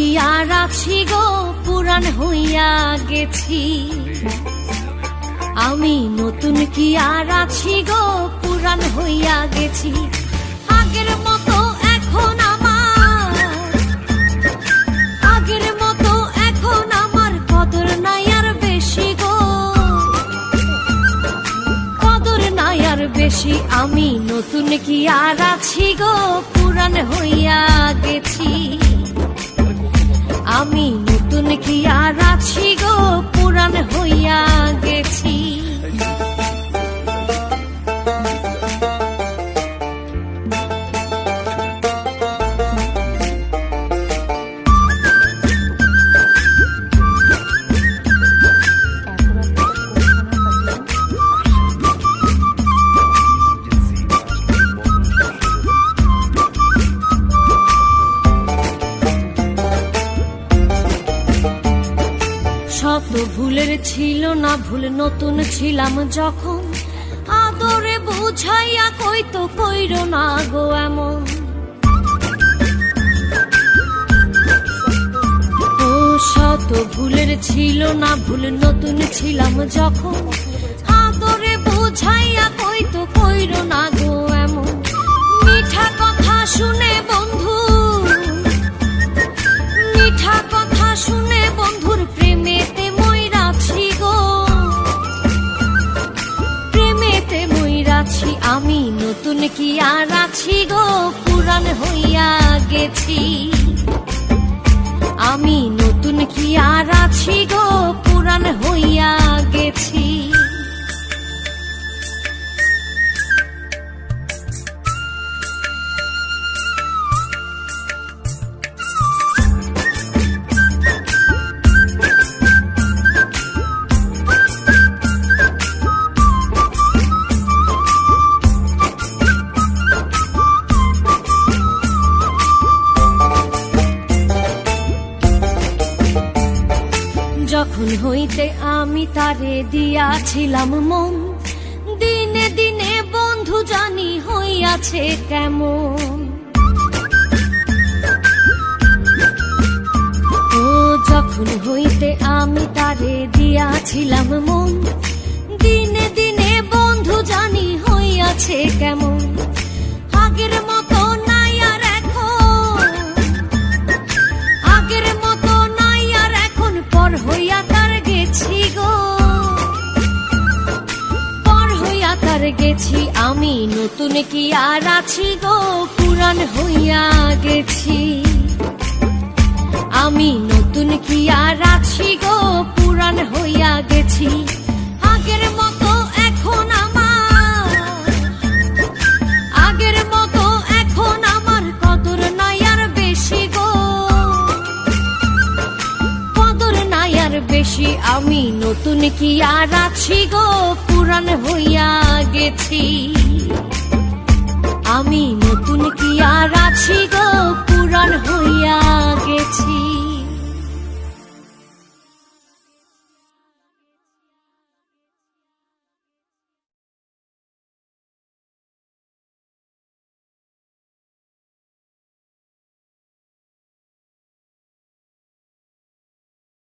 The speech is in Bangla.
কি আর আছি গো, পুরান হইয়া গেছি। আমি নতুন কি আর আছি গো, পুরান হইয়া গেছি। আগের মতো এখন আমার, আগের মতো এখন আমার কদর নাই আর বেশি গো, কদর নাই আর বেশি। আমি নতুন কি আর আছি গো, পুরান হইয়া গেছি। আমি নতুন কি আর আছি গো, পুরান হইয়া গেছি। শত ভুলের ছিল না ভুল, নতুন ছিলাম যখন। আদরে বুঝাইয়া কইতো কইরো না গো এমন। ও শত ভুলের ছিল না ভুল, নতুন ছিলাম যখন। আদরে বুঝাইয়া কইতো কইরো না গো এমন। মিঠা কথা শুনে বন্ধু, মিঠা কথা শুনে বন্ধুর প্রেমেতে মইরাছি গো, প্রেমেতে মইরাছি। আমি নতুন কি আর আছি গো, পুরান হইয়া গেছি। আমি নতুন কি আর আছি গো, পুরান হইয়া গেছি। যখন হইতে আমি তারে দিয়াছিলাম মন, দিনে দিনে বন্ধু জানি হইয়াছে কেমন। ও যখন হইতে আমি তারে দিয়াছিলাম মন, দিনে দিনে বন্ধু জানি হইয়াছে কেমন। আগের মতো নাই আর এখন, আগের মতো নাই আর এখন। পর হইয়া তার গেছি গো, পর হইয়া তার গেছি। আমি নতুন কি আর আছি গো, পুরান হইয়া গেছি। আমি নতুন কি আর আছি গো, পুরান হইয়া গেছি। আগের মতো এখন আমার, আগের মতো এখন আমার কদর নাই আর বেশি গো, কদর নাই আর বেশি। আমি নতুন কি আর আছি গো, পুরান হইয়া গেছি। আমি নতুন কি আর আছি গো, পুরান হইয়া গেছি।